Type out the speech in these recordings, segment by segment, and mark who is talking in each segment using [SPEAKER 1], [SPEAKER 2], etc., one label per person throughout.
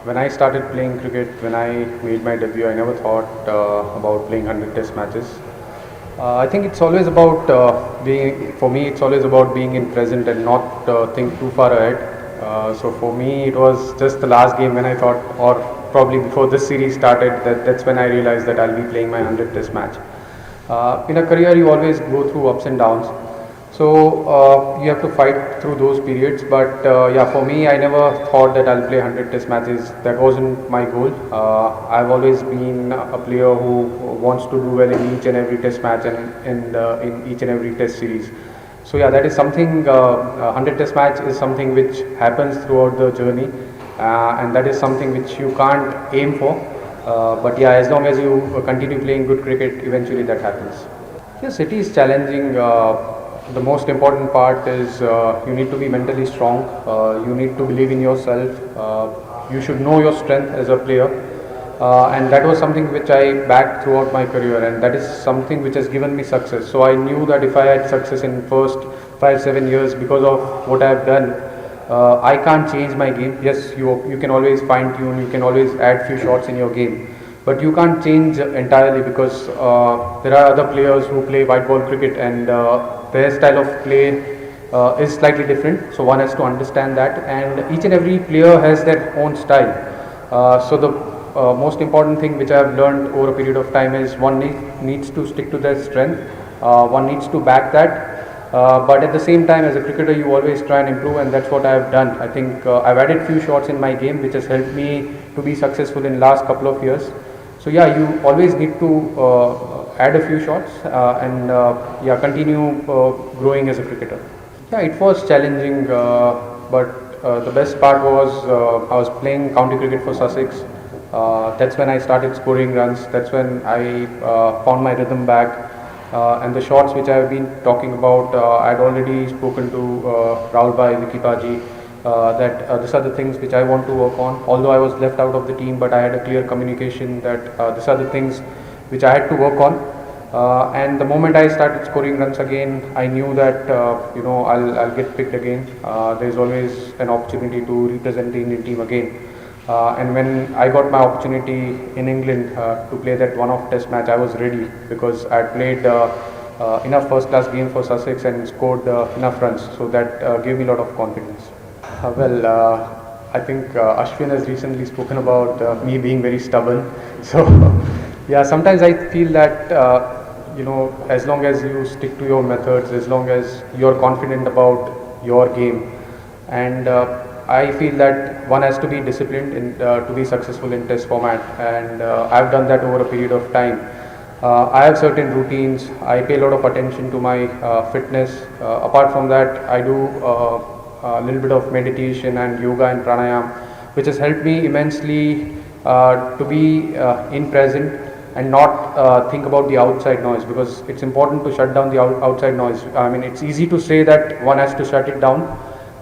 [SPEAKER 1] When I started playing cricket, when I made my debut, I never thought about playing 100 test matches. I think it's always about for me, it's always about being in present and not think too far ahead. So for me, it was just the last game when I thought, or probably before this series started, that's when I realized that I'll be playing my 100 test match. In a career, you always go through ups and downs. So you have to fight through those periods. But yeah, for me, I never thought that I'll play 100 test matches. That wasn't my goal. I've always been a player who wants to do well in each and every test match and in each and every test series. So yeah, that is something. 100 test match is something which happens throughout the journey, and that is something which you can't aim for. But yeah, as long as you continue playing good cricket, eventually that happens. Yes, it is challenging. The most important part is you need to be mentally strong. You need to believe in yourself. You should know your strength as a player. And that was something which I backed throughout my career, and that is something which has given me success. So I knew that if I had success in first 5-7 years because of what I have done, I can't change my game. Yes, you can always fine tune, you can always add few shots in your game, but you can't change entirely because there are other players who play white ball cricket and their style of play is slightly different. So one has to understand that, and each and every player has their own style. So the most important thing which I have learned over a period of time is one needs to stick to their strength. One needs to back that. But at the same time, as a cricketer, you always try and improve, and that's what I have done. I think I've added few shots in my game, which has helped me to be successful in last couple of years. So yeah, you always need to add a few shots and yeah, continue growing as a cricketer. Yeah, it was challenging, but the best part was I was playing county cricket for Sussex. That's when I started scoring runs. That's when I found my rhythm back. And the shots which I have been talking about, I had already spoken to Rahul Bhai, Vicky Paji, that these are the things which I want to work on. Although I was left out of the team, but I had a clear communication that these are the things which I had to work on. And the moment I started scoring runs again, I knew that I'll get picked again. There's always an opportunity to represent the Indian team again. And when I got my opportunity in England to play that one-off test match, I was ready because I had played enough first-class game for Sussex and scored enough runs. So that gave me a lot of confidence. I think Ashwin has recently spoken about me being very stubborn. So yeah, sometimes I feel that as long as you stick to your methods, as long as you're confident about your game, and I feel that one has to be disciplined to be successful in test format, and I've done that over a period of time. I have certain routines. I pay a lot of attention to my fitness. Apart from that, I do a little bit of meditation and yoga and pranayam, which has helped me immensely to be in present and not think about the outside noise, because it's important to shut down the outside noise. I mean, it's easy to say that one has to shut it down.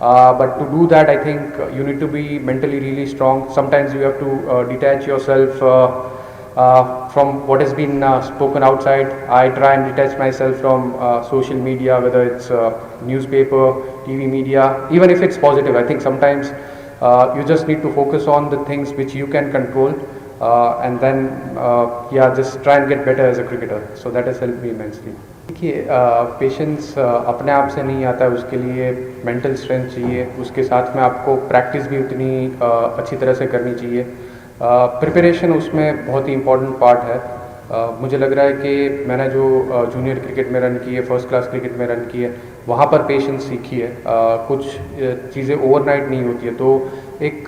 [SPEAKER 1] But to do that, I think you need to be mentally really strong. Sometimes you have to detach yourself from what has been spoken outside. I try and detach myself from social media, whether it's newspaper, TV media, even if it's positive. I think sometimes you just need to focus on the things which you can control, and then just try and get better as a cricketer. So that has helped me immensely. देखिए, patience अपने आप से नहीं आता है, उसके लिए mental strength चाहिए, उसके साथ में आपको प्रैक्टिस भी उतनी अच्छी तरह से करनी चाहिए। प्रिपरेशन उसमें बहुत ही इम्पोर्टेंट पार्ट है। मुझे लग रहा है कि मैंने जो जूनियर क्रिकेट में रन की है, फर्स्ट क्लास क्रिकेट में रन की है, वहाँ पर पेशेंस सीखी है। कुछ चीज़ें ओवरनाइट नहीं होती है, तो एक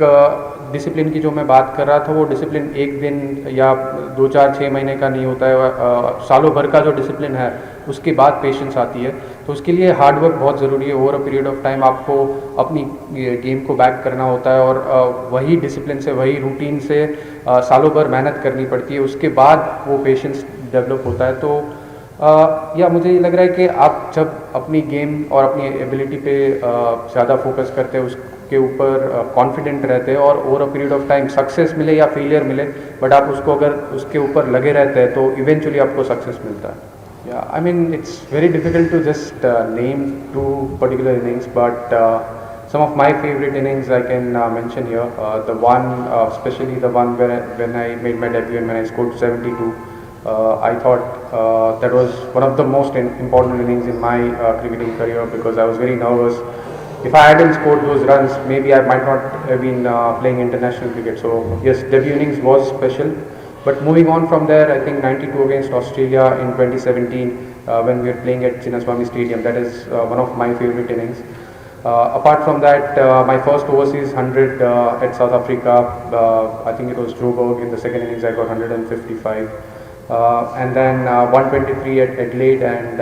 [SPEAKER 1] डिसिप्लिन की जो मैं बात कर रहा था, वो डिसिप्लिन एक दिन या 2-4-6 महीने का नहीं होता है। सालों भर का जो डिसिप्लिन है, उसके बाद पेशेंस आती है। तो उसके लिए हार्ड वर्क बहुत ज़रूरी है। Over a period of time आपको अपनी गेम को बैक करना होता है, और वही डिसिप्लिन से, वही रूटीन से सालों भर मेहनत करनी पड़ती है। उसके बाद वो पेशेंस डेवलप होता है। तो या मुझे ये लग रहा है कि आप जब अपनी गेम और अपनी एबिलिटी पे ज़्यादा फोकस करते हैं, उसके ऊपर कॉन्फिडेंट रहते हैं, और over a period of time success मिले या फेलियर मिले, बट आप उसको अगर उसके ऊपर लगे रहते हैं तो इवेंचुअली आपको सक्सेस मिलता है। Yeah, I mean, it's very difficult to just name two particular innings, but Some of my favorite innings I can mention here. The one, especially the one when I made my debut and when I scored 72. I thought that was one of the most important innings in my cricketing career because I was very nervous. If I hadn't scored those runs, maybe I might not have been playing international cricket. So yes, debut innings was special. But moving on from there, I think 92 against Australia in 2017 when we were playing at Cheteshwar Stadium. That is one of my favorite innings. Apart from that, my first overseas 100 at South Africa, I think it was Joburg. In the second innings, I got 155. And then 123 at Adelaide, and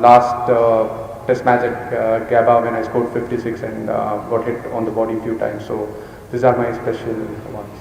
[SPEAKER 1] last test match at Gabba when I scored 56 and got hit on the body a few times. So these are my special ones.